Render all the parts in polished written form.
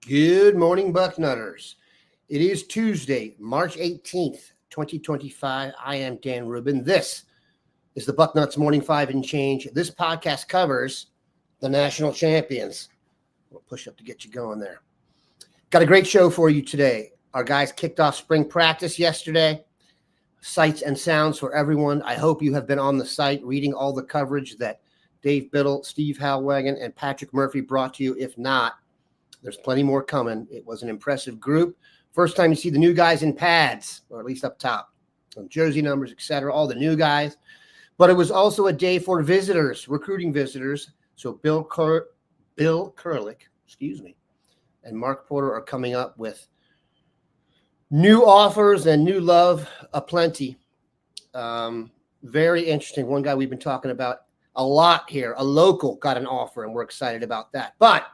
Good morning, Bucknutters. It is Tuesday, March 18th, 2025. I am Dan Rubin. This is the Bucknuts Morning 5 and Change. This podcast covers the national champions. We'll push up to get you going there. Got a great show for you today. Our guys kicked off spring practice yesterday. Sights and sounds for everyone. I hope you have been on the site reading all the coverage that Dave Biddle, Steve Halwagen, and Patrick Murphy brought to you. If not, there's plenty more coming. It was an impressive group. First time you see the new guys in pads, or at least up top, some jersey numbers, etc., all the new guys. But it was also a day for visitors, recruiting visitors. So Bill Kurlick, and Mark Porter are coming up with new offers and new love aplenty. Very interesting. One guy we've been talking about a lot here, a local, got an offer, and we're excited about that. But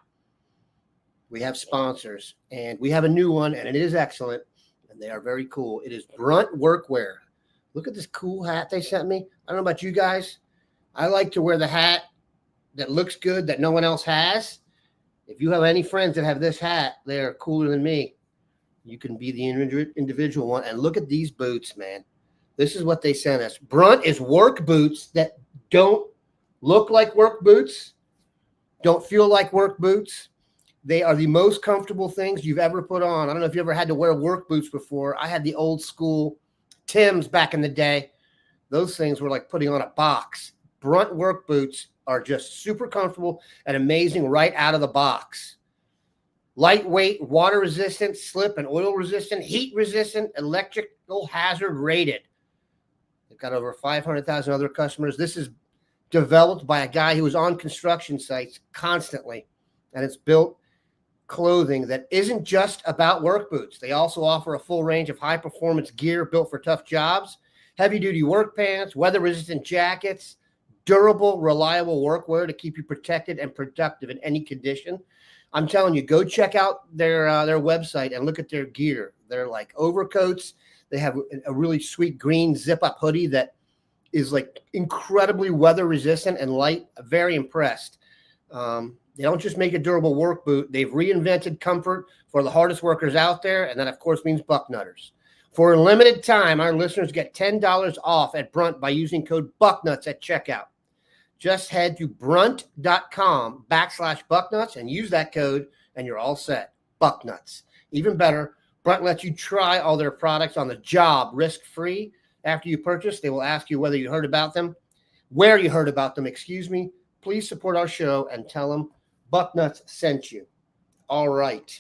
we have sponsors, and we have a new one, and it is excellent, and they are very cool. It is Brunt Workwear. Look at this cool hat they sent me. I don't know about you guys. I like to wear the hat that looks good that no one else has. If you have any friends that have this hat, they are cooler than me. You can be the individual one. And look at these boots, man. This is what they sent us. Brunt is work boots that don't look like work boots, don't feel like work boots. They are the most comfortable things you've ever put on. I don't know if you ever had to wear work boots before. I had the old school Timbs back in the day. Those things were like putting on a box. Brunt work boots are just super comfortable and amazing right out of the box. Lightweight, water resistant, slip and oil resistant, heat resistant, electrical hazard rated. They've got over 500,000 other customers. This is developed by a guy who was on construction sites constantly, and it's built clothing that isn't just about work boots. They also offer a full range of high-performance gear built for tough jobs, heavy-duty work pants, weather-resistant jackets, durable, reliable workwear to keep you protected and productive in any condition. I'm telling you, go check out their website and look at their gear. They're like overcoats. They have a really sweet green zip-up hoodie that is like incredibly weather-resistant and light. Very impressed. They don't just make a durable work boot. They've reinvented comfort for the hardest workers out there, and that, of course, means Bucknutters. For a limited time, our listeners get $10 off at Brunt by using code Bucknuts at checkout. Just head to brunt.com/Bucknuts and use that code, and you're all set. Bucknuts. Even better, Brunt lets you try all their products on the job, risk-free. After you purchase, they will ask you whether you heard about them, where you heard about them, Please support our show and tell them Bucknuts sent you. All right.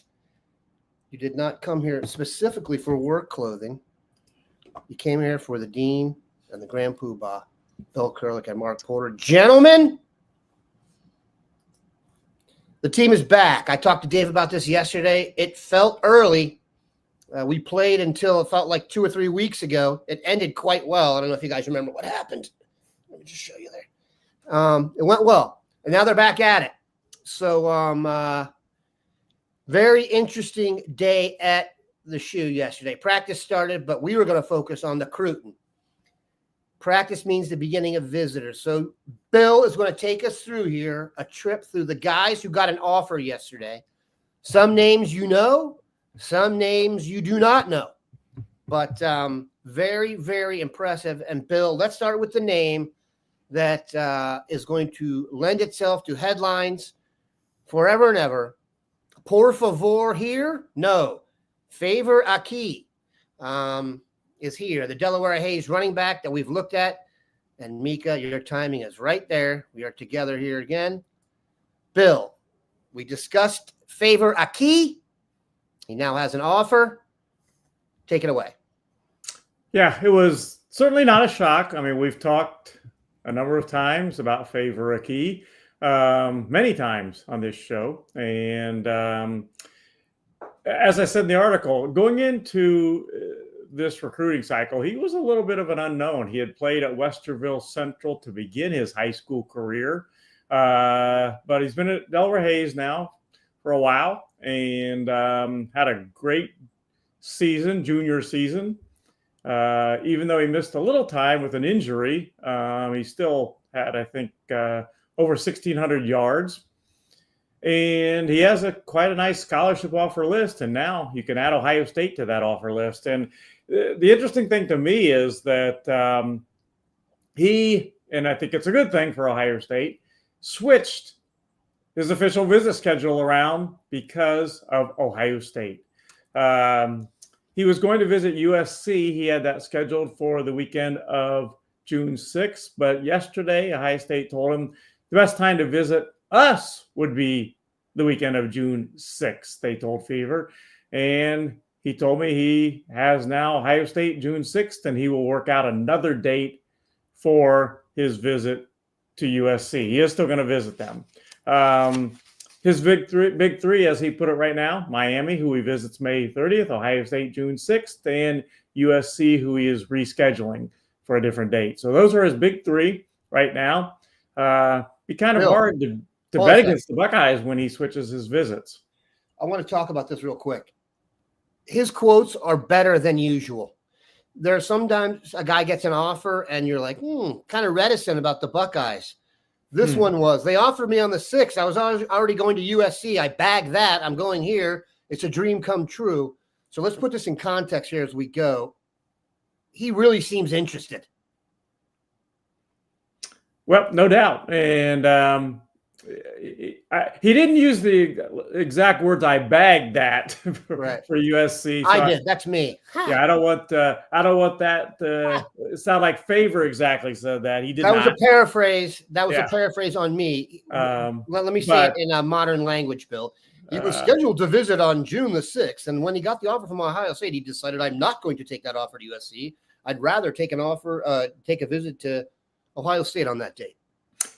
You did not come here specifically for work clothing. You came here for the Dean and the Grand Poobah, Bill Kurlick and Mark Porter. Gentlemen, the team is back. I talked to Dave about this yesterday. It felt early. We played until it felt like 2 or 3 weeks ago. It ended quite well. I don't know if you guys remember what happened. Let me just show you there. It went well, and now they're back at it. So very interesting day at the shoe yesterday. Practice started, but we were going to focus on the crootin. Practice means the beginning of visitors. So Bill is going to take us through here, a trip through the guys who got an offer yesterday. Some names you know, some names you do not know. But very, very impressive. And Bill, let's start with the name that is going to lend itself to headlines forever and ever. Por favor here? No. Favor Akey is here. The Delaware Hayes running back that we've looked at. And Mika, your timing is right there. We are together here again. Bill, we discussed Favor Akey. He now has an offer. Take it away. Yeah, it was certainly not a shock. I mean, we've talked a number of times about Favor Akey, many times on this show. And as I said in the article, going into this recruiting cycle, he was a little bit of an unknown. He had played at Westerville Central to begin his high school career, but he's been at Delaware Hayes now for a while and had a great season, junior season. Even though he missed a little time with an injury, he still had, I think, over 1,600 yards. And he has quite a nice scholarship offer list, and now you can add Ohio State to that offer list. And the interesting thing to me is that he, and I think it's a good thing for Ohio State, switched his official visit schedule around because of Ohio State. He was going to visit USC. He had that scheduled for the weekend of June 6th, but yesterday Ohio State told him the best time to visit us would be the weekend of June 6th, they told Fever. And he told me he has now Ohio State June 6th, and he will work out another date for his visit to USC. He is still going to visit them. His big three, as he put it right now, Miami, who he visits May 30th, Ohio State June 6th, and USC, who he is rescheduling for a different date. So those are his big three right now. Be kind of hard to bet against the Buckeyes when he switches his visits. I want to talk about this real quick. His quotes are better than usual. There's sometimes a guy gets an offer and you're like, kind of reticent about the Buckeyes. This one was, they offered me on the 6th. I was already going to USC. I bagged that. I'm going here. It's a dream come true. So let's put this in context here as we go. He really seems interested. Well, no doubt. And he didn't use the exact words, I bagged that for USC. So I did. That's me. Yeah, I don't want that to sound like Favor exactly said that. He did that not. Was a paraphrase. That was a paraphrase on me. Let me say it in a modern language, Bill. He was scheduled to visit on June the 6th, and when he got the offer from Ohio State, he decided, I'm not going to take that offer to USC. I'd rather take a visit to Ohio State on that date.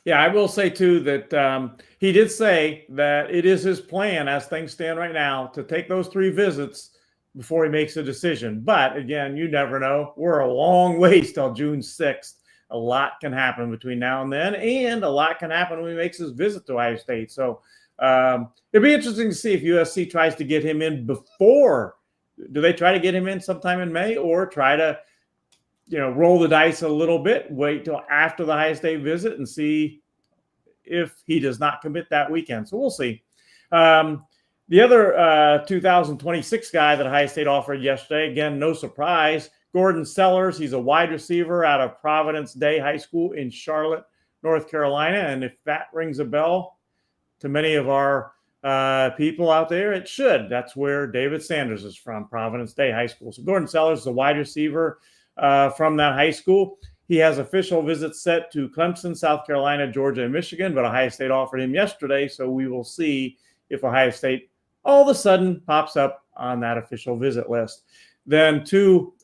Yeah, I will say, too, that he did say that it is his plan, as things stand right now, to take those 3 visits before he makes a decision. But, again, you never know. We're a long ways till June 6th. A lot can happen between now and then, and a lot can happen when he makes his visit to Ohio State. So it'd be interesting to see if USC tries to get him in before. Do they try to get him in sometime in May, or try to roll the dice a little bit, wait till after the Ohio State visit and see if he does not commit that weekend. So we'll see. The other 2026 guy that Ohio State offered yesterday, again, no surprise, Gordon Sellers. He's a wide receiver out of Providence Day High School in Charlotte, North Carolina. And if that rings a bell to many of our people out there, it should. That's where David Sanders is from, Providence Day High School. So Gordon Sellers is a wide receiver from that high school. He has official visits set to Clemson, South Carolina, Georgia, and Michigan, but Ohio State offered him yesterday, so we will see if Ohio State all of a sudden pops up on that official visit list. Then 2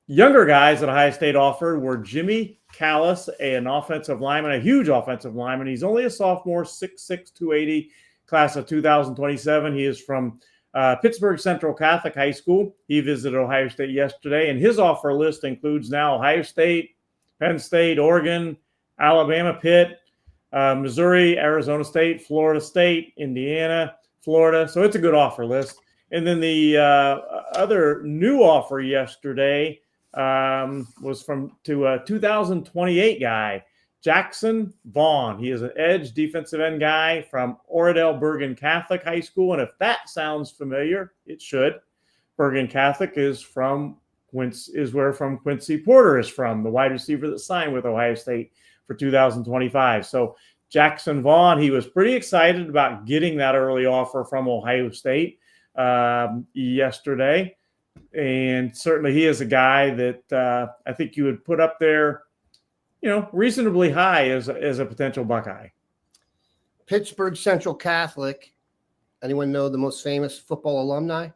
younger guys that Ohio State offered were Jimmy Callis, an offensive lineman, a huge offensive lineman. He's only a sophomore, 6'6", 280, class of 2027. He is from Pittsburgh Central Catholic High School. He visited Ohio State yesterday, and his offer list includes now Ohio State, Penn State, Oregon, Alabama, Pitt, Missouri, Arizona State, Florida State, Indiana, Florida. So it's a good offer list. And then the other new offer yesterday was to a 2028 guy, Jackson Vaughn. He is an edge defensive end guy from Oradell Bergen Catholic High School. And if that sounds familiar, it should. Bergen Catholic is where Quincy Porter is from, the wide receiver that signed with Ohio State for 2025. So Jackson Vaughn, he was pretty excited about getting that early offer from Ohio State yesterday. And certainly he is a guy that I think you would put up there, reasonably high as a potential Buckeye. Pittsburgh Central Catholic. Anyone know the most famous football alumni?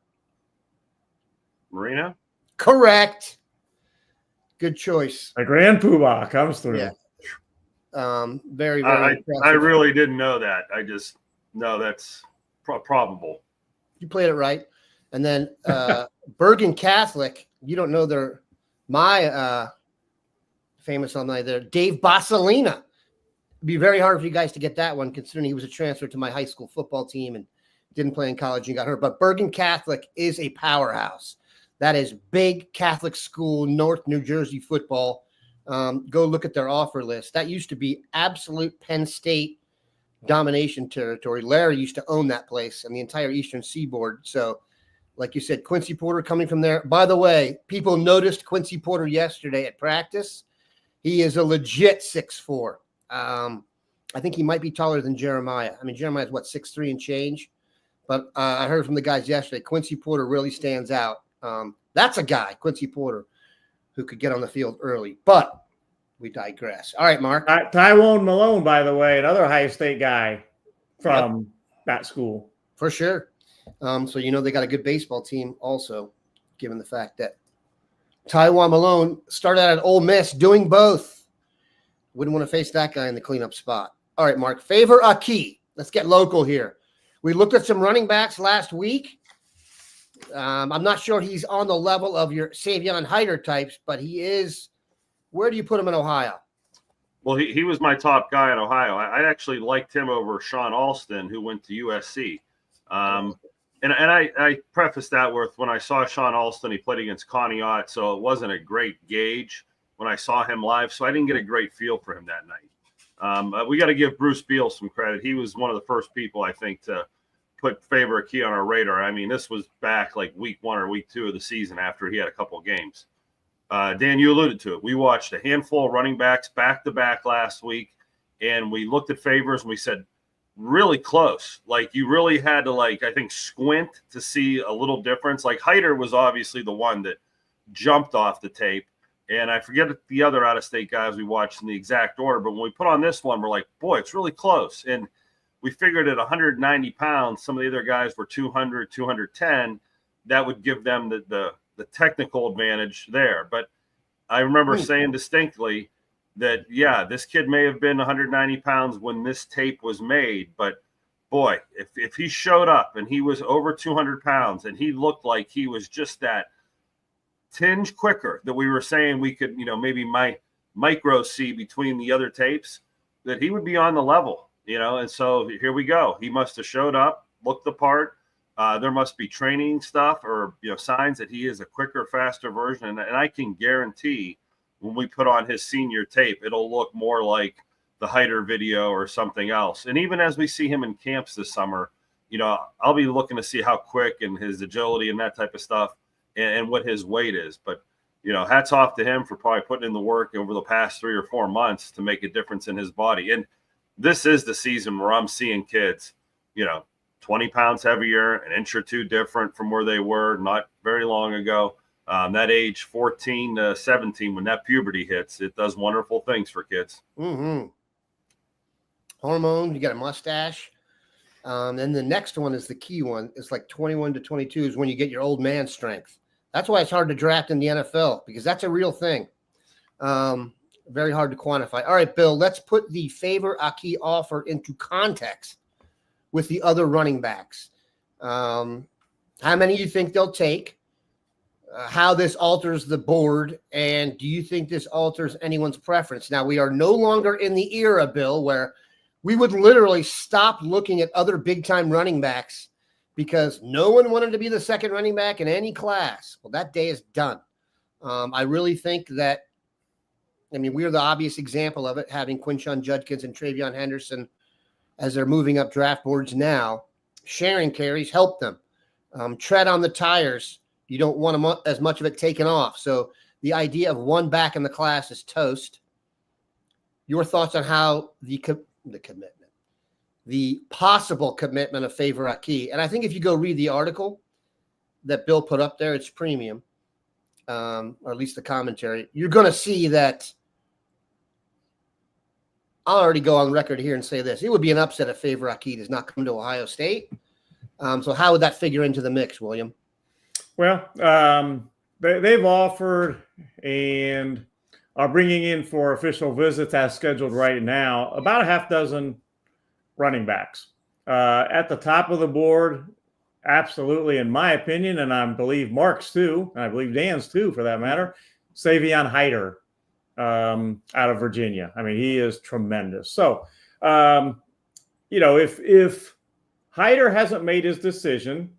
Marino? Correct. Good choice. The Grand Poobah comes through. Yeah. Very, very impressive. I really didn't know that. I just know that's probable. You played it right. And then Bergen Catholic, you don't know my famous alumni there, Dave Basalina. It'd be very hard for you guys to get that one, considering he was a transfer to my high school football team and didn't play in college and got hurt. But Bergen Catholic is a powerhouse. That is big Catholic school, North New Jersey football. Go look at their offer list. That used to be absolute Penn State domination territory. Larry used to own that place and the entire Eastern Seaboard. So, like you said, Quincy Porter coming from there. By the way, people noticed Quincy Porter yesterday at practice. He is a legit 6'4". I think he might be taller than Jeremiah. I mean, Jeremiah's what, 6'3" and change? But I heard from the guys yesterday, Quincy Porter really stands out. That's a guy, Quincy Porter, who could get on the field early. But we digress. All right, Mark. Tywone Malone, by the way, another Ohio State guy from that school. For sure. So, they got a good baseball team also, given the fact that Tywone Malone started out at Ole Miss doing both. Wouldn't want to face that guy in the cleanup spot. All right, Mark. Favor Akey. Let's get local here. We looked at some running backs last week. I'm not sure he's on the level of your Savion Hyder types, but he is. Where do you put him in Ohio? Well, he was my top guy in Ohio. I actually liked him over Sean Alston, who went to USC. And I prefaced that with when I saw Sean Alston, he played against Connie Ott, so it wasn't a great gauge when I saw him live, so I didn't get a great feel for him that night. We got to give Bruce Beal some credit. He was one of the first people, I think, to put Favor Akey on our radar. I mean, this was back like week 1 or week 2 of the season after he had a couple of games. Dan, you alluded to it. We watched a handful of running backs back-to-back last week, and we looked at Favors and we said, really close. Like, you really had to, I think, squint to see a little difference. Like, Hyder was obviously the one that jumped off the tape, and I forget the other out-of-state guys we watched in the exact order, but when we put on this one, we're like, boy, it's really close. And we figured at 190 pounds, some of the other guys were 200, 210. That would give them the technical advantage there. But I remember saying distinctly that, this kid may have been 190 pounds when this tape was made, but boy, if he showed up and he was over 200 pounds and he looked like he was just that tinge quicker that we were saying we could, maybe micro see between the other tapes, that he would be on the level, and so here we go. He must have showed up, looked the part. There must be training stuff or, signs that he is a quicker, faster version. And I can guarantee when we put on his senior tape, it'll look more like the Hyder video or something else. And even as we see him in camps this summer, I'll be looking to see how quick and his agility and that type of stuff and what his weight is. But, hats off to him for probably putting in the work over the past 3 or 4 months to make a difference in his body. And this is the season where I'm seeing kids, 20 pounds heavier, an inch or two different from where they were not very long ago. That age 14 to 17, when that puberty hits, it does wonderful things for kids. Mm-hmm. Hormones, you got a mustache. Then the next one is the key one. It's like 21 to 22 is when you get your old man strength. That's why it's hard to draft in the NFL, because that's a real thing. Very hard to quantify. All right, Bill, let's put the Favor Akey offer into context with the other running backs. How many do you think they'll take? How this alters the board, and do you think this alters anyone's preference? Now, we are no longer in the era, Bill, where we would literally stop looking at other big-time running backs because no one wanted to be the second running back in any class. Well, that day is done. I really think that, we are the obvious example of it, having Quinshon Judkins and Travion Henderson as they're moving up draft boards now. Sharing carries help them. Tread on the tires. You don't want as much of it taken off. So the idea of one back in the class is toast. Your thoughts on how the commitment, the possible commitment of Favor Akey. And I think if you go read the article that Bill put up there, it's premium, or at least the commentary, you're going to see that. I'll already go on record here and say this. It would be an upset if Favor Akey does not come to Ohio State. So how would that figure into the mix, William? Well, they've offered and are bringing in for official visits as scheduled right now about a half dozen running backs. At the top of the board, absolutely, in my opinion, and I believe Mark's too, and I believe Dan's too for that matter, Savion Hyder out of Virginia. He is tremendous. So, if Hyder hasn't made his decision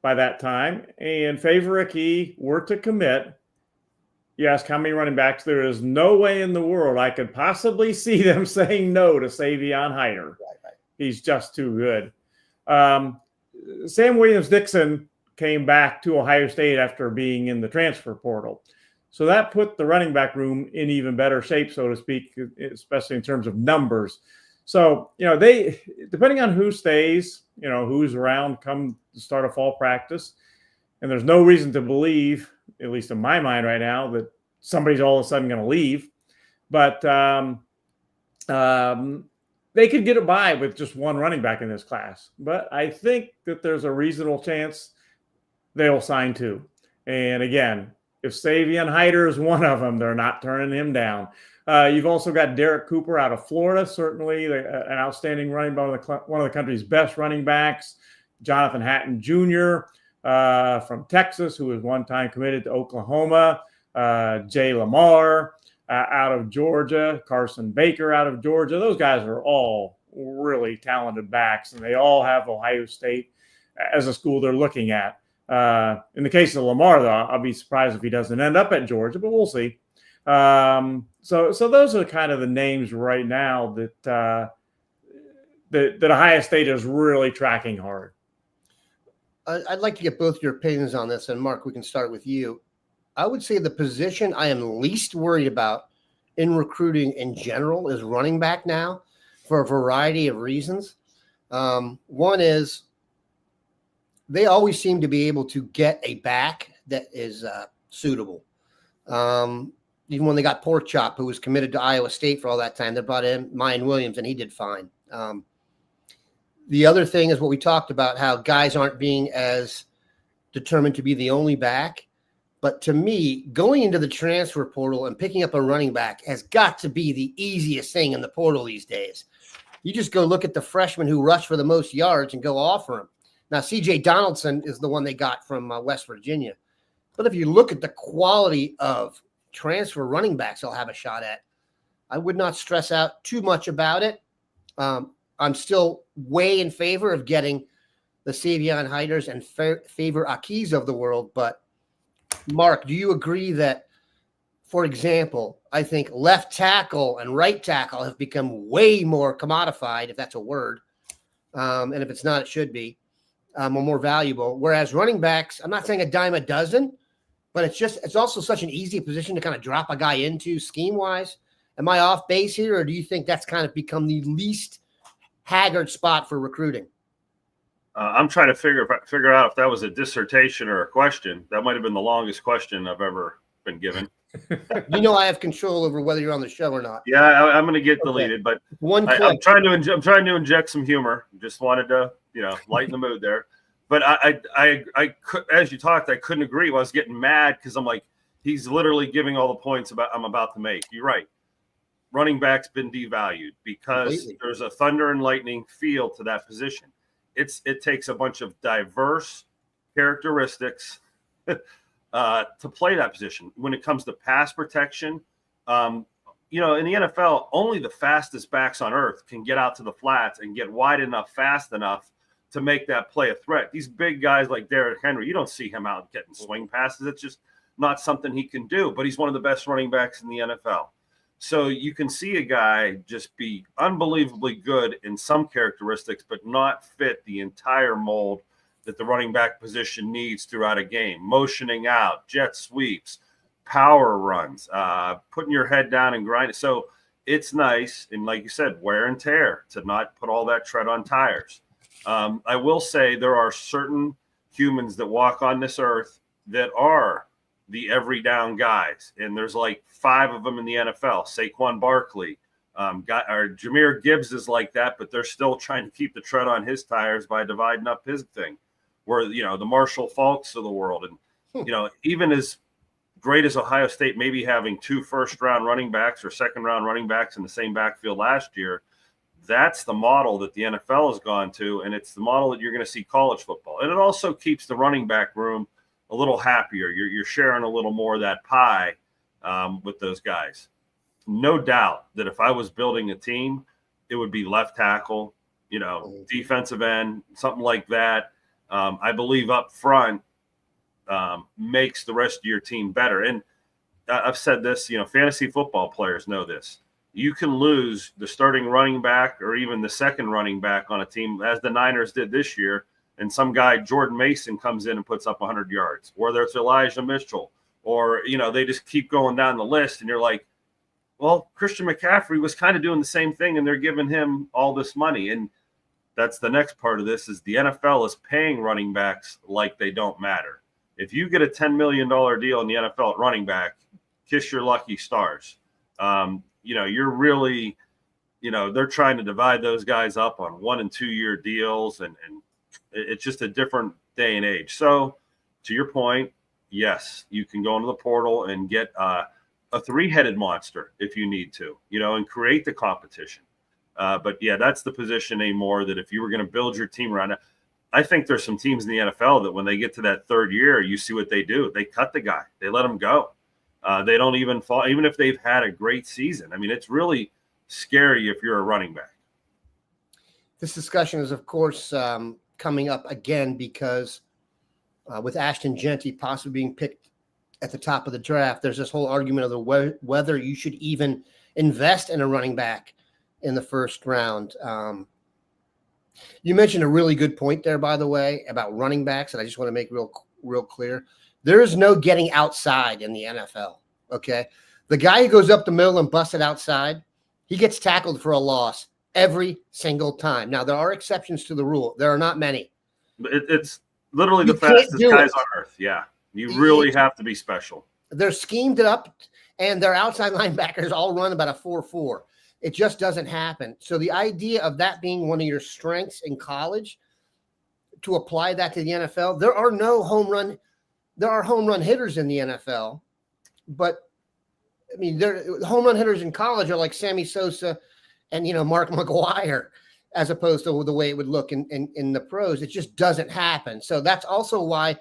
by that time and Favor Akey were to commit, you ask how many running backs, there is no way in the world I could possibly see them saying no to Savion Hyder. He's just too good. Sam Williams-Dixon came back to Ohio State after being in the transfer portal. So that put the running back room in even better shape, so to speak, especially in terms of numbers. So, they, depending on who stays, who's around come the start of fall practice, and there's no reason to believe, at least in my mind right now, that somebody's all of a sudden going to leave. But they could get it by with just one running back in this class. But I think that there's a reasonable chance they'll sign two. And again, if Savion Hyder is one of them, they're not turning him down. You've also got Derek Cooper out of Florida, certainly an outstanding running back, one of the country's best running backs. Jonathan Hatton Jr. From Texas, who was one time committed to Oklahoma. Jay Lamar out of Georgia. Carson Baker out of Georgia. Those guys are all really talented backs, and they all have Ohio State as a school they're looking at. In the case of Lamar, though, I'll be surprised if he doesn't end up at Georgia, but we'll see. So those are kind of the names right now that Ohio State is really tracking hard. I'd like to get both your opinions on this, and Mark, we can start with you. I would say the position I am least worried about in recruiting in general is running back now, for a variety of reasons. One is they always seem to be able to get a back that is suitable. Even when they got Pork Chop, who was committed to Iowa State for all that time, they brought in Mayan Williams, and he did fine. The other thing is what we talked about, how guys aren't being as determined to be the only back. But to me, going into the transfer portal and picking up a running back has got to be the easiest thing in the portal these days. You just go look at the freshman who rushed for the most yards and go offer him. Now, C.J. Donaldson is the one they got from West Virginia. But if you look at the quality of transfer running backs they'll have a shot at, I would not stress out too much about it. I'm still way in favor of getting the Savion Hyders and favor Akeys of the world. But, Mark, do you agree that, for example, I think left tackle and right tackle have become way more commodified, if that's a word, and if it's not, it should be, or more valuable. Whereas running backs, I'm not saying a dime a dozen, but it's also such an easy position to kind of drop a guy into scheme-wise. Am I off base here, or do you think that's kind of become the least haggard spot for recruiting? I'm trying to figure out if that was a dissertation or a question. That might have been the longest question I've ever been given. I have control over whether you're on the show or not. Yeah, I'm going to get deleted, but I'm trying to inject some humor. Just wanted to, lighten the mood there. But I could, as you talked, I couldn't agree. I was getting mad because I'm like, he's literally giving all the points I'm about to make. You're right. Running back's been devalued because completely. There's a thunder and lightning feel to that position. It takes a bunch of diverse characteristics to play that position. When it comes to pass protection, in the NFL, only the fastest backs on earth can get out to the flats and get wide enough, fast enough to make that play a threat. These big guys like Derrick Henry, you don't see him out getting swing passes. It's just not something he can do, but he's one of the best running backs in the NFL. So you can see a guy just be unbelievably good in some characteristics, but not fit the entire mold that the running back position needs throughout a game. Motioning out, jet sweeps, power runs, putting your head down and grinding. So it's nice, and like you said, wear and tear, to not put all that tread on tires. I will say there are certain humans that walk on this earth that are the every down guys, and there's like 5 of them in the NFL. Saquon Barkley, Jahmyr Gibbs is like that, but they're still trying to keep the tread on his tires by dividing up his thing. Where the Marshall Falks of the world, and even as great as Ohio State, maybe having 2 first-round running backs or second-round running backs in the same backfield last year, that's the model that the NFL has gone to, and it's the model that you're going to see college football. And it also keeps the running back room a little happier. You're sharing a little more of that pie with those guys. No doubt that if I was building a team, it would be left tackle, defensive end, something like that. I believe up front makes the rest of your team better. And I've said this, fantasy football players know this. you can lose the starting running back or even the second running back on a team, as the Niners did this year, and some guy, Jordan Mason, comes in and puts up 100 yards, whether it's Elijah Mitchell, or, they just keep going down the list, and you're like, well, Christian McCaffrey was kind of doing the same thing, and they're giving him all this money. And that's the next part of this, is the NFL is paying running backs like they don't matter. If you get a $10 million deal in the NFL at running back, kiss your lucky stars. You're really, they're trying to divide those guys up on 1 and 2 year deals, and it's just a different day and age. So to your point, yes, you can go into the portal and get a 3-headed monster if you need to, and create the competition. But yeah, that's the position anymore, that if you were going to build your team around it, I think there's some teams in the NFL that when they get to that third year, you see what they do. They cut the guy. They let him go. They don't even fall, even if they've had a great season. I mean, it's really scary if you're a running back. This discussion is, of course, coming up again because with Ashton Genty possibly being picked at the top of the draft, there's this whole argument of whether you should even invest in a running back in the first round. You mentioned a really good point there, by the way, about running backs, and I just want to make real clear. There is no getting outside in the NFL, okay? The guy who goes up the middle and busts it outside, he gets tackled for a loss every single time. Now, there are exceptions to the rule. There are not many. It's literally the fastest guys on earth, yeah. You really have to be special. They're schemed up, and their outside linebackers all run about a 4.4. It just doesn't happen. So the idea of that being one of your strengths in college, to apply that to the NFL, there are home run hitters in the NFL, but I mean, home run hitters in college are like Sammy Sosa and, Mark McGwire, as opposed to the way it would look in the pros. It just doesn't happen. So that's also why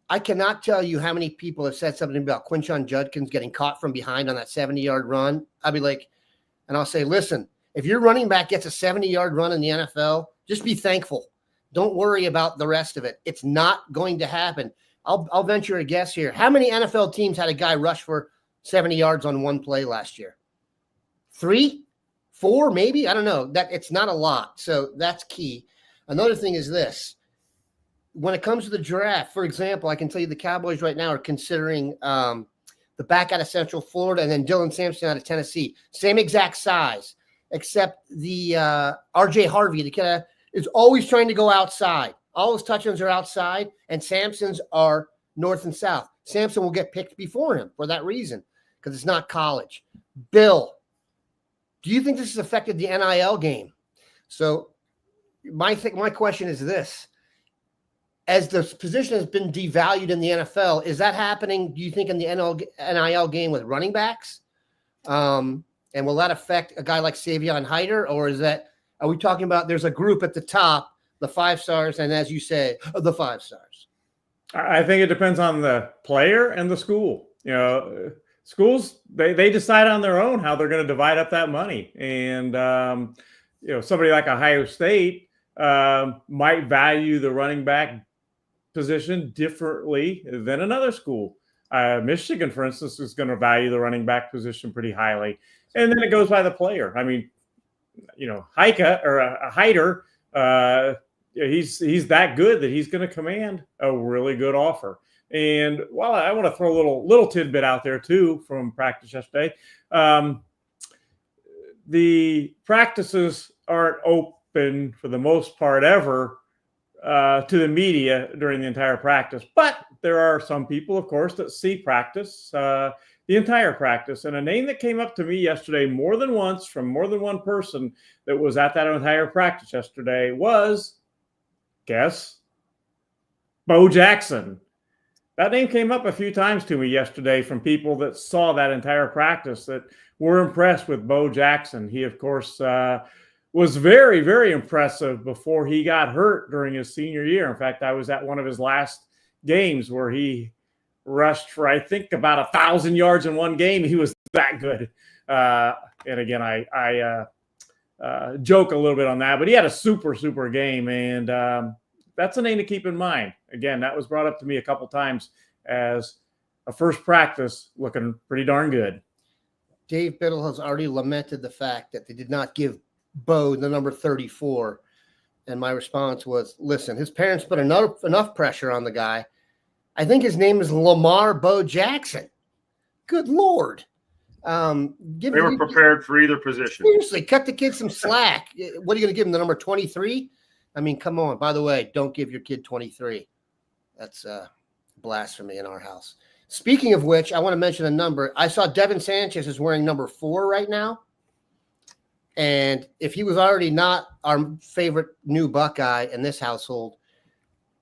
I cannot tell you how many people have said something about Quinshon Judkins getting caught from behind on that 70-yard run. I'll be like, and I'll say, listen, if your running back gets a 70-yard run in the NFL, just be thankful. Don't worry about the rest of it. It's not going to happen. I'll venture a guess here. How many NFL teams had a guy rush for 70 yards on one play last year? 3, 4, maybe? I don't know. That it's not a lot. So that's key. Another thing is this. When it comes to the draft, for example, I can tell you the Cowboys right now are considering the back out of Central Florida and then Dylan Sampson out of Tennessee. Same exact size, except the R.J. Harvey, the kid, is always trying to go outside. All his touchdowns are outside, and Sampson's are north and south. Sampson will get picked before him for that reason, because it's not college. Bill, do you think this has affected the NIL game? So my question is this. As the position has been devalued in the NFL, is that happening, do you think, in the NIL game with running backs? And will that affect a guy like Savion Hyder, or are we talking about there's a group at the top, the 5 stars, and as you say, the 5 stars? I think it depends on the player and the school. Schools, they decide on their own how they're going to divide up that money. And, somebody like Ohio State might value the running back position differently than another school. Michigan, for instance, is going to value the running back position pretty highly. And then it goes by the player. I mean, Hyder, he's that good that he's going to command a really good offer. And while I want to throw a little tidbit out there too from practice yesterday, the practices aren't open for the most part ever to the media during the entire practice. But there are some people, of course, that see practice, the entire practice. And a name that came up to me yesterday more than once from more than one person that was at that entire practice yesterday was, guess, Bo Jackson. That name came up a few times to me yesterday from people that saw that entire practice that were impressed with Bo Jackson. He, of course, was very, very impressive before he got hurt during his senior year. In fact, I was at one of his last games where he rushed for, I think, about 1,000 yards in one game. He was that good. And again, I joke a little bit on that, but he had a super, super game. And that's a name to keep in mind. Again, that was brought up to me a couple times as a first practice looking pretty darn good. Dave Biddle has already lamented the fact that they did not give Bo the number 34. And my response was, listen, his parents put enough pressure on the guy. I think his name is Lamar Bo Jackson. Good Lord. They were prepared for either position. Seriously, cut the kid some slack. What are you going to give him, the number 23? I mean, come on. By the way, don't give your kid 23. That's blasphemy in our house. Speaking of which, I want to mention a number. I saw Devin Sanchez is wearing number 4 right now. And if he was already not our favorite new Buckeye in this household,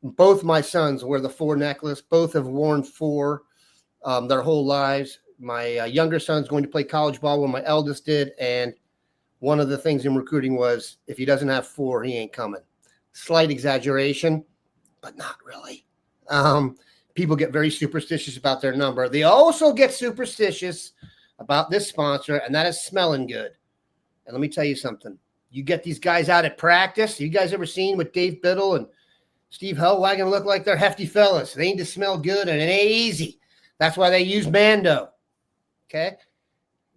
both my sons wear the 4 necklace. Both have worn 4 their whole lives. My younger son's going to play college ball when my eldest did. And one of the things in recruiting was if he doesn't have 4, he ain't coming. Slight exaggeration, but not really. People get very superstitious about their number. They also get superstitious about this sponsor, and that is smelling good. And let me tell you something. You get these guys out at practice. You guys ever seen what Dave Biddle and Steve Hellwagon look like? They're hefty fellas. They need to smell good, and it ain't easy. That's why they use Mando. Okay?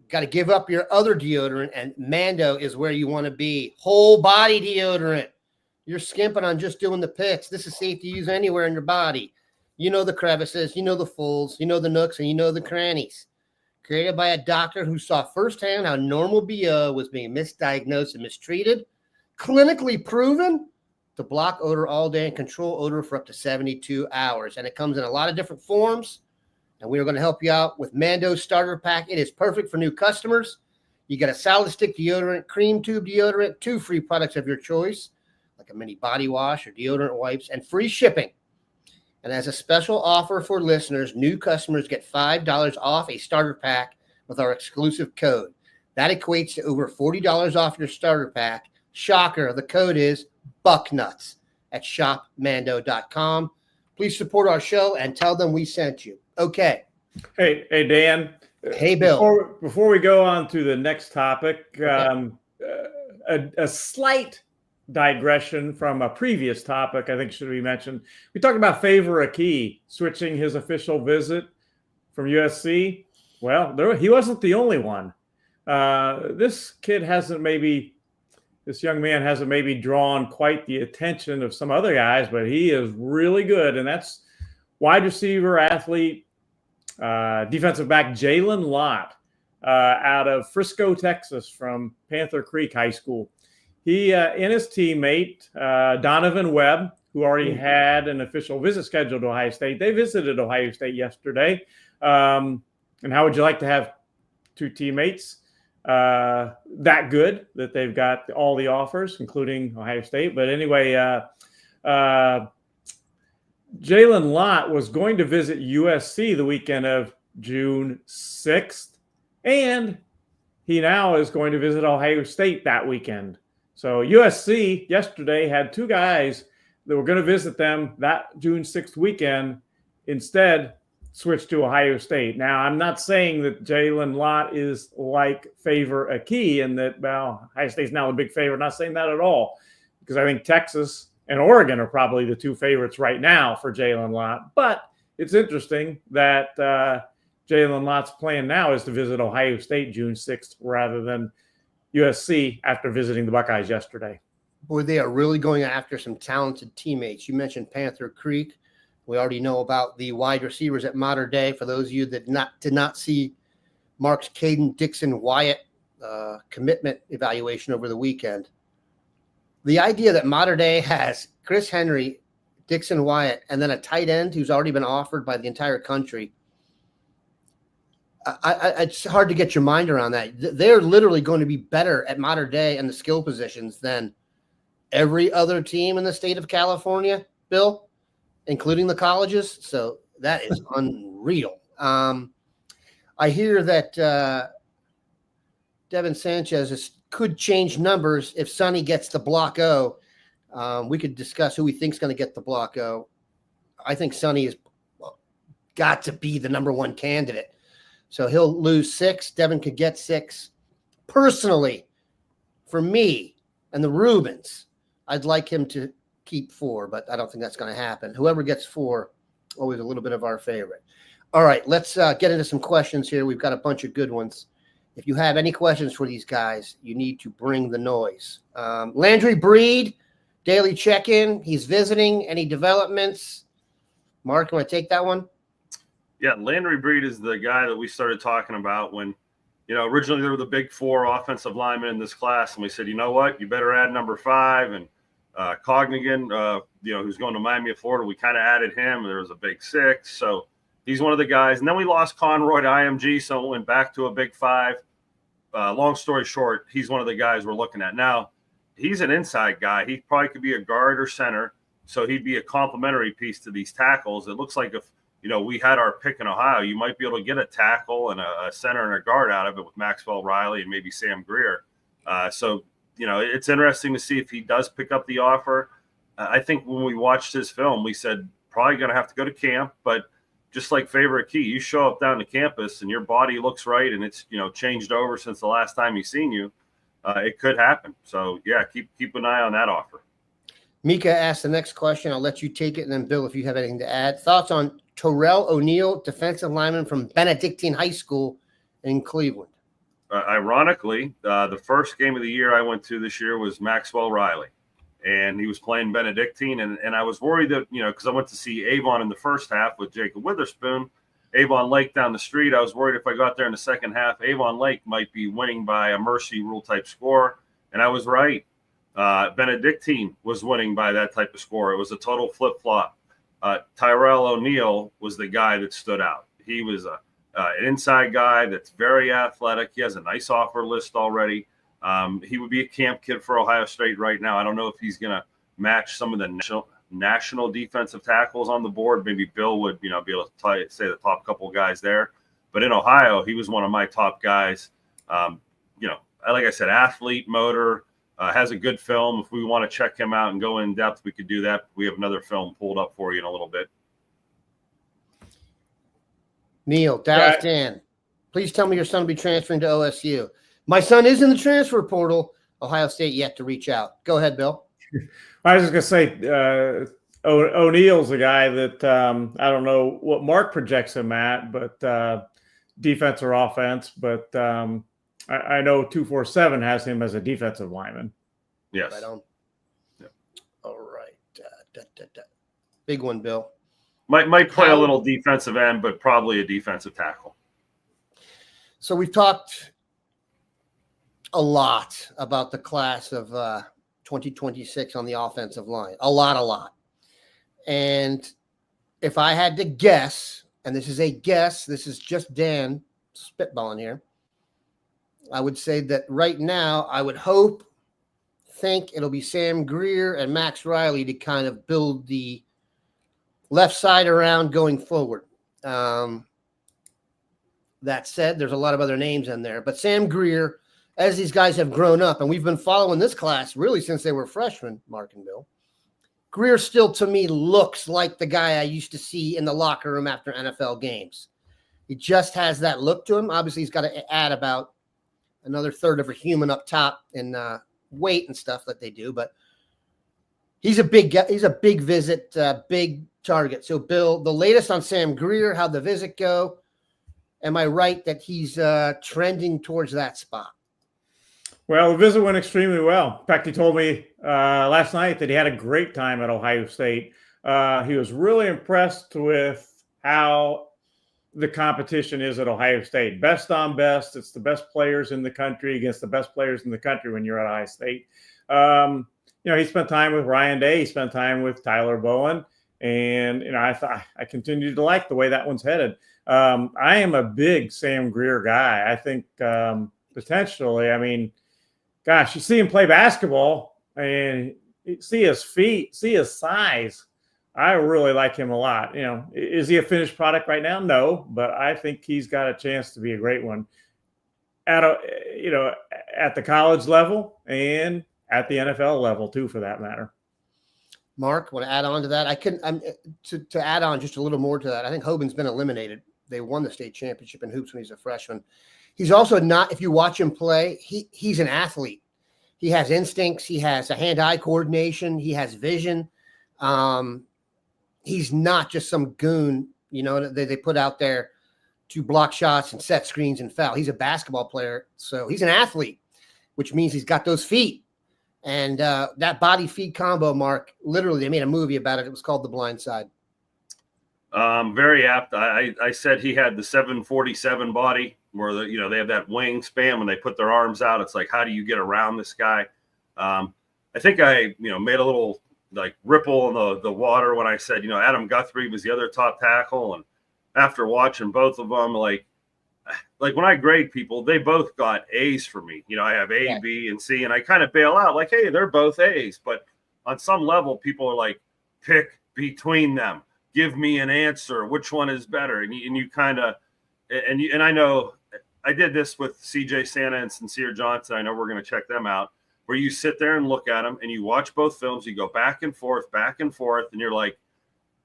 Got to give up your other deodorant, and Mando is where you want to be. Whole body deodorant. You're skimping on just doing the pits. This is safe to use anywhere in your body. You know the crevices, you know the folds, you know the nooks, and you know the crannies. Created by a doctor who saw firsthand how normal BO was being misdiagnosed and mistreated. Clinically proven to block odor all day and control odor for up to 72 hours. And it comes in a lot of different forms. And we are going to help you out with Mando's starter pack. It is perfect for new customers. You get a solid stick deodorant, cream tube deodorant, 2 free products of your choice, like a mini body wash or deodorant wipes, and free shipping. And as a special offer for listeners, new customers get $5 off a starter pack with our exclusive code. That equates to over $40 off your starter pack. Shocker, the code is Bucknuts at shopmando.com. Please support our show and tell them we sent you. Okay. Hey, Dan. Hey, Bill. Before we go on to the next topic, a slight digression from a previous topic I think should be mentioned. We talked about Favor Akey switching his official visit from USC. Well, he wasn't the only one. This young man hasn't maybe drawn quite the attention of some other guys, but he is really good. And that's wide receiver, athlete, defensive back Jalen Lott out of Frisco, Texas, from Panther Creek High School. He and his teammate, Donovan Webb, who already had an official visit scheduled to Ohio State. They visited Ohio State yesterday. And how would you like to have 2 teammates that good that they've got all the offers, including Ohio State? But anyway, Jalen Lott was going to visit USC the weekend of June 6th, and he now is going to visit Ohio State that weekend. So USC yesterday had 2 guys that were going to visit them that June 6th weekend, instead switched to Ohio State. Now, I'm not saying that Jalen Lott is like Favor Akey and that, well, Ohio State's now a big favorite. Not saying that at all, because I think Texas and Oregon are probably the 2 favorites right now for Jalen Lott. But it's interesting that Jalen Lott's plan now is to visit Ohio State June 6th rather than USC after visiting the Buckeyes yesterday. Boy, they are really going after some talented teammates. You mentioned Panther Creek. We already know about the wide receivers at Mater Dei. For those of you that did not see Mark's Caden Dixon Wyatt commitment evaluation over the weekend, the idea that Mater Dei has Chris Henry, Dixon Wyatt, and then a tight end who's already been offered by the entire country, it's hard to get your mind around that. They're literally going to be better at Mater Dei and the skill positions than every other team in the state of California, Bill, including the colleges. So that is unreal. I hear that Devin Sanchez could change numbers if Sonny gets the block O. We could discuss who we think is going to get the block O. I think Sonny has got to be the number 1 candidate. So he'll lose 6. Devin could get 6. Personally, for me and the Rubens, I'd like him to keep 4, but I don't think that's going to happen. Whoever gets 4, always a little bit of our favorite. All right, let's get into some questions here. We've got a bunch of good ones. If you have any questions for these guys, you need to bring the noise. Landry Breed, daily check-in. He's visiting. Any developments? Mark, you want to take that one? Yeah, Landry Breed is the guy that we started talking about when, originally there were the big 4 offensive linemen in this class, and we said, you know what, you better add number 5. And Cognigan, who's going to Miami of Florida, we kind of added him. There was a big 6, so he's one of the guys. And then we lost Conroy to IMG, so it went back to a big 5. Long story short, he's one of the guys we're looking at now. He's an inside guy. He probably could be a guard or center, so he'd be a complementary piece to these tackles. It looks like if we had our pick in Ohio, you might be able to get a tackle and a center and a guard out of it with Maxwell Riley and maybe Sam Greer. So it's interesting to see if he does pick up the offer. I think when we watched his film, we said probably going to have to go to camp, but just like Favorite Key, you show up down to campus and your body looks right and it's changed over since the last time he's seen you. It could happen. So yeah, keep an eye on that offer. Mika asked the next question. I'll let you take it, and then Bill, if you have anything to add. Thoughts on Terrell O'Neill, defensive lineman from Benedictine High School in Cleveland? Ironically, the first game of the year I went to this year was Maxwell Riley, and he was playing Benedictine. And I was worried that, because I went to see Avon in the first half with Jacob Witherspoon, Avon Lake down the street. I was worried if I got there in the second half, Avon Lake might be winning by a mercy rule type score. And I was right. Benedictine was winning by that type of score. It was a total flip-flop. Tyrell O'Neill was the guy that stood out. He was an inside guy that's very athletic. He has a nice offer list already. He would be a camp kid for Ohio State right now. I don't know if he's going to match some of the national defensive tackles on the board. Maybe Bill would, be able to say the top couple guys there. But in Ohio, he was one of my top guys. Like I said, athlete, motor, has a good film. If we want to check him out and go in depth, we could do that. We have another film pulled up for you in a little bit. Neil, Dallas Dan, please tell me your son will be transferring to OSU. My son is in the transfer portal. Ohio State yet to reach out. Go ahead, Bill. I was just going to say O'Neill's a guy that I don't know what Mark projects him at, but defense or offense. But I know 247 has him as a defensive lineman. Yes. Right on. Yep. All right. Big one, Bill. Might play a little defensive end, but probably a defensive tackle. So we've talked a lot about the class of 2026 on the offensive line. A lot. And if I had to guess, and this is a guess, this is just Dan spitballing here, I would say that right now I would think it'll be Sam Greer and Max Riley to kind of build the left side around going forward. That said, there's a lot of other names in there, but Sam Greer, as these guys have grown up, and we've been following this class really since they were freshmen, Mark and Bill, Greer still to me looks like the guy I used to see in the locker room after NFL games. He just has that look to him. Obviously, he's got to add about another third of a human up top in weight and stuff that they do, but he's a big guy. He's a big visit, big target. So, Bill, the latest on Sam Greer, how'd the visit go? Am I right that he's trending towards that spot? Well, the visit went extremely well. In fact, he told me last night that he had a great time at Ohio State. He was really impressed with how the competition is at Ohio State. Best on best. It's the best players in the country against the best players in the country when you're at Ohio State. He spent time with Ryan Day. He spent time with Tyler Bowen. And, I continue to like the way that one's headed. I am a big Sam Greer guy. I think potentially, gosh, you see him play basketball and see his feet, see his size. I really like him a lot. Is he a finished product right now? No, but I think he's got a chance to be a great one at the college level and at the NFL level too, for that matter. Mark, want to add on to that? To add on just a little more to that. I think Hoban's been eliminated. They won the state championship in hoops when he's a freshman. He's also not, if you watch him play, he's an athlete. He has instincts. He has a hand-eye coordination. He has vision. He's not just some goon, they put out there to block shots and set screens and foul. He's a basketball player, so he's an athlete, which means he's got those feet. And that body feet combo, Mark, literally, they made a movie about it. It was called The Blind Side. Very apt. I said he had the 747 body where they have that wingspan when they put their arms out. It's like, how do you get around this guy? I think I made a little like ripple in the water when I said Adam Guthrie was the other top tackle, and after watching both of them, like when I grade people, they both got A's for me. I have A, B, and C, and I kind of bail out like, hey, they're both A's. But on some level, people are like, pick between them. Give me an answer. Which one is better? And you kind of, and I know I did this with CJ Santa and Sincere Johnson. I know we're going to check them out, where you sit there and look at them and you watch both films. You go back and forth, and you're like,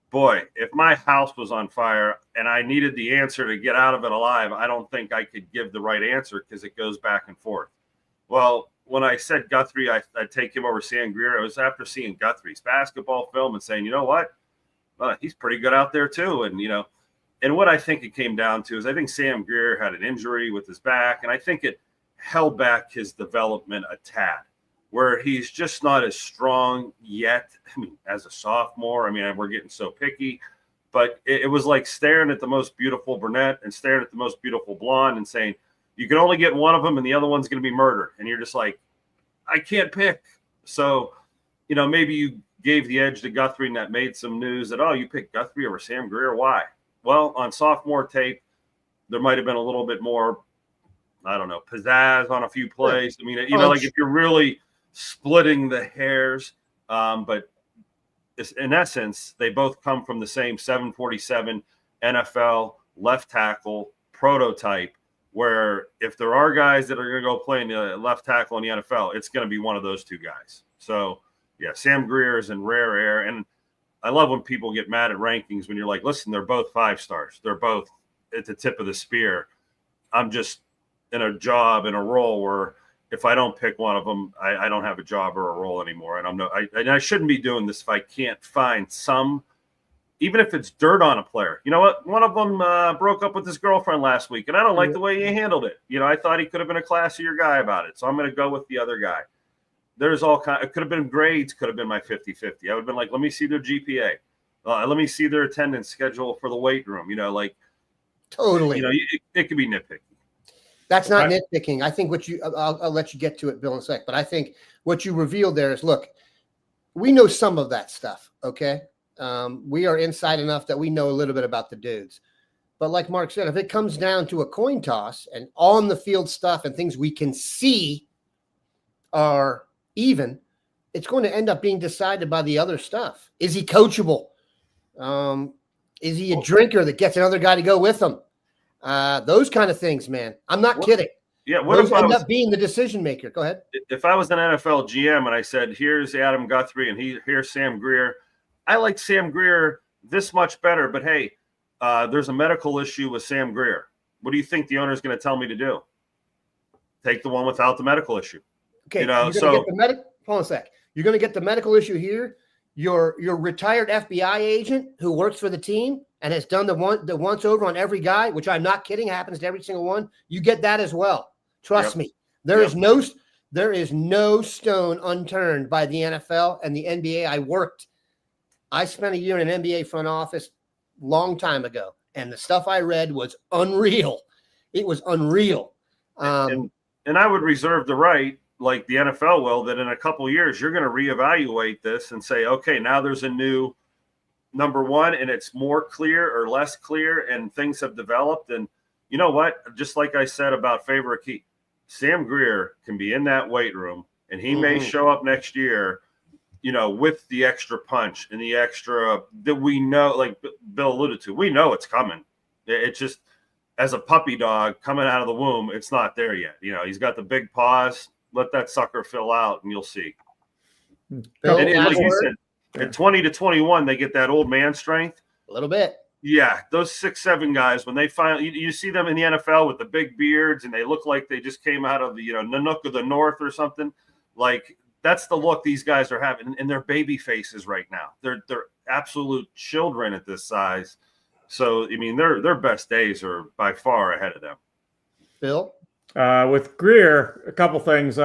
boy, if my house was on fire and I needed the answer to get out of it alive, I don't think I could give the right answer because it goes back and forth. Well, when I said Guthrie, I'd take him over Sam Greer. It was after seeing Guthrie's basketball film and saying, you know what? He's pretty good out there too. And what I think it came down to is I think Sam Greer had an injury with his back, and I think it held back his development a tad, where he's just not as strong yet. I mean, as a sophomore, we're getting so picky, but it was like staring at the most beautiful brunette and staring at the most beautiful blonde and saying, you can only get one of them and the other one's going to be murder. And you're just like, I can't pick. So, maybe you gave the edge to Guthrie, and that made some news that, you picked Guthrie over Sam Greer. Why? Well, on sophomore tape, there might have been a little bit more, I don't know, pizzazz on a few plays. Like if you're really splitting the hairs, but in essence, they both come from the same 747 NFL left tackle prototype, where if there are guys that are going to go play in the left tackle in the NFL, it's going to be one of those two guys. So, yeah, Sam Greer is in rare air. And I love when people get mad at rankings when you're like, listen, they're both 5 stars. They're both at the tip of the spear. I'm just in a job, in a role where if I don't pick one of them, I don't have a job or a role anymore. And I shouldn't be doing this if I can't find some, even if it's dirt on a player. You know what? One of them broke up with his girlfriend last week, and I don't like the way he handled it. I thought he could have been a classier guy about it. So I'm going to go with the other guy. There's all kind. It could have been grades. Could have been my 50-50. I would have been like, let me see their GPA. Let me see their attendance schedule for the weight room. Totally. It could be nitpicky. That's not nitpicking. I think I'll let you get to it, Bill, in a sec. But I think what you revealed there is, look, we know some of that stuff. Okay, we are inside enough that we know a little bit about the dudes. But like Mark said, if it comes down to a coin toss and on the field stuff and things we can see are even, it's going to end up being decided by the other stuff. Is he coachable? Is he a drinker that gets another guy to go with him? Those kind of things, man. I'm not kidding. Yeah, those end up being the decision maker. Go ahead. If I was an NFL GM and I said, here's Adam Guthrie and here's Sam Greer, I like Sam Greer this much better, but hey, there's a medical issue with Sam Greer. What do you think the owner is going to tell me to do? Take the one without the medical issue. Okay, hold on a sec. You're going to get the medical issue here. Your retired FBI agent who works for the team and has done the once over on every guy, which I'm not kidding, happens to every single one. You get that as well. Trust me. There is no stone unturned by the NFL and the NBA. I spent a year in an NBA front office long time ago, and the stuff I read was unreal. It was unreal. And I would reserve the right, like the NFL will, that in a couple of years, you're going to reevaluate this and say, okay, now there's a new number one and it's more clear or less clear and things have developed. And you know what? Just like I said about Akey, Sam Greer can be in that weight room and he may show up next year, with the extra punch and the extra that we know, like Bill alluded to, we know it's coming. It's just, as a puppy dog coming out of the womb, it's not there yet. He's got the big paws. Let that sucker fill out, and you'll see. And like you said, at 20 to 21, they get that old man strength. A little bit. Yeah, those 6'7" guys, when they finally you see them in the NFL with the big beards, and they look like they just came out of the Nanook of the North or something. Like that's the look these guys are having, and they're baby faces right now. They're absolute children at this size. So, I mean, their best days are by far ahead of them. Bill? With Greer, a couple things.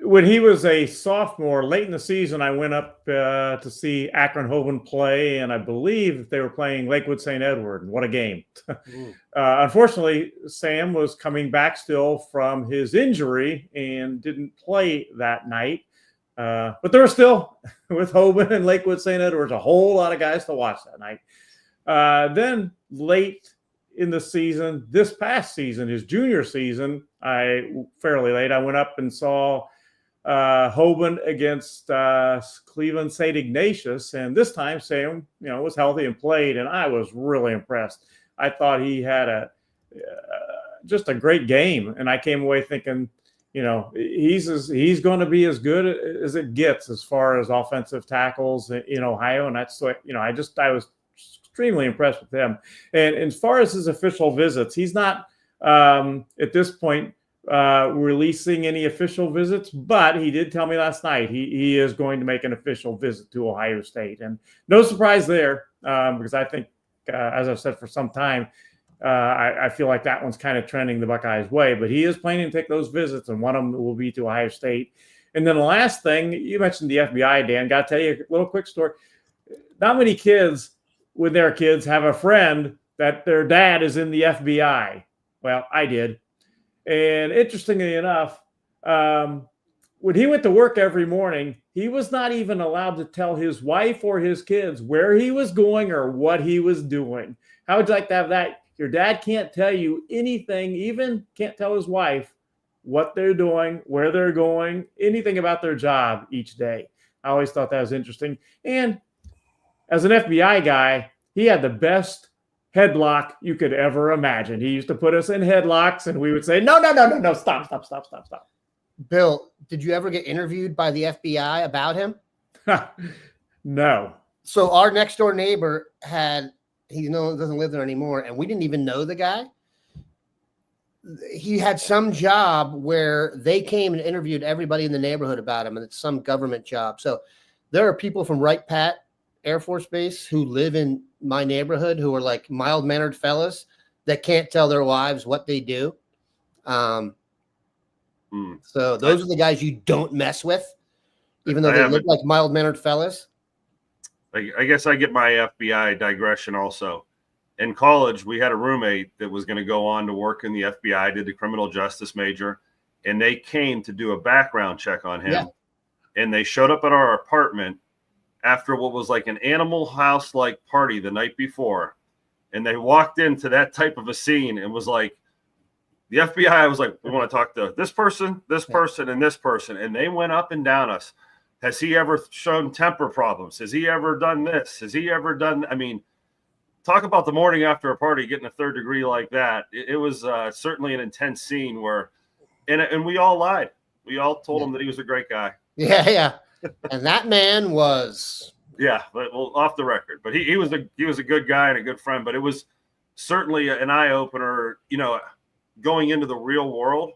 When he was a sophomore, late in the season, I went up to see Akron Hovind play, and I believe that they were playing Lakewood St. Edward. What a game. Unfortunately, Sam was coming back still from his injury and didn't play that night. But there were still, with Hovind and Lakewood St. Edwards, a whole lot of guys to watch that night. Then late in the season, this past season, his junior season, fairly late, I went up and saw Hovind against Cleveland St. Ignatius, and this time Sam, was healthy and played, and I was really impressed. I thought he had just a great game, and I came away thinking, he's going to be as good as it gets as far as offensive tackles in Ohio, and that's what I was extremely impressed with him. And as far as his official visits, he's not at this point releasing any official visits, but he did tell me last night he is going to make an official visit to Ohio State, and no surprise there, because I think, as I've said for some time, I feel like that one's kind of trending the Buckeyes' way, but he is planning to take those visits, and one of them will be to Ohio State. And then the last thing, you mentioned the FBI, Dan. Got to tell you a little quick story. Not many kids, when they're kids, have a friend that their dad is in the FBI. Well, I did. And interestingly enough, when he went to work every morning, he was not even allowed to tell his wife or his kids where he was going or what he was doing. How would you like to have that? Your dad can't tell you anything, even can't tell his wife what they're doing, where they're going, anything about their job each day. I always thought that was interesting. And as an FBI guy, he had the best headlock you could ever imagine. He used to put us in headlocks, and we would say, no, stop. Bill, did you ever get interviewed by the FBI about him? No. So our next door neighbor doesn't live there anymore, and we didn't even know the guy. He had some job where they came and interviewed everybody in the neighborhood about him, and it's some government job. So there are people from Wright Pat Air Force Base who live in my neighborhood who are like mild-mannered fellas that can't tell their wives what they do. So those are the guys you don't mess with, even though they look like mild-mannered fellas. I guess I get my FBI digression also. In college, we had a roommate that was going to go on to work in the FBI, did the criminal justice major, and they came to do a background check on him. Yeah. And they showed up at our apartment after what was like an Animal House-like party the night before. And they walked into that type of a scene and was like, the FBI was like, we want to talk to this person, and this person. And they went up and down us. Has he ever shown temper problems? Has he ever done this? Has he ever done? I mean, talk about the morning after a party, getting a third degree like that. It was certainly an intense scene where, and we all lied. We all told him that he was a great guy. Yeah. And that man was. Yeah, but off the record. But he was a good guy and a good friend. But it was certainly an eye opener, going into the real world.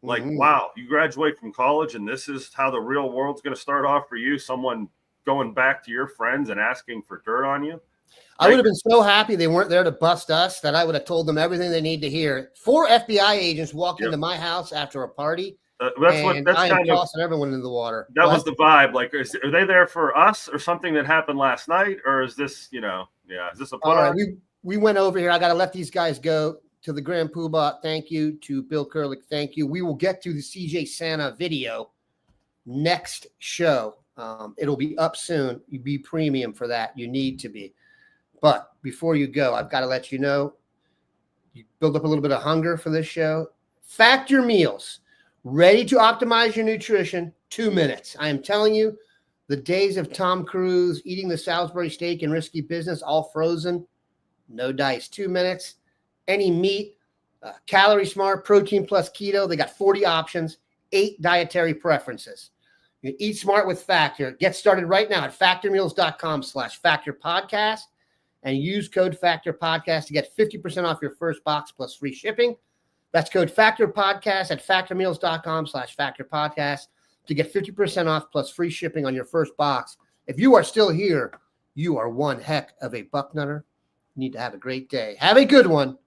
Like, wow, you graduate from college and this is how the real world's going to start off for you. Someone going back to your friends and asking for dirt on you. I would have been so happy they weren't there to bust us that I would have told them everything they need to hear. 4 FBI agents walked into my house after a party. That's I am tossing everyone into the water. That was the vibe. Like, are they there for us or something that happened last night? Or is this, is this a put all right, we went over here. I got to let these guys go. To the Grand Poobah, thank you. To Bill Kurlick, thank you. We will get to the CJ Santa video next show. It'll be up soon. You be premium for that. You need to be. But before you go, I've got to let you know, you build up a little bit of hunger for this show. Factor Meals, ready to optimize your nutrition, 2 minutes. I am telling you, the days of Tom Cruise eating the Salisbury steak and Risky Business, all frozen, no dice, 2 minutes. Any meat, Calorie Smart, Protein Plus Keto. They got 40 options, 8 dietary preferences. You eat smart with Factor. Get started right now at factormeals.com/factorpodcast and use code factorpodcast to get 50% off your first box plus free shipping. That's code factorpodcast at factormeals.com/factorpodcast to get 50% off plus free shipping on your first box. If you are still here, you are one heck of a Bucknutter. need to have a great day. Have a good one.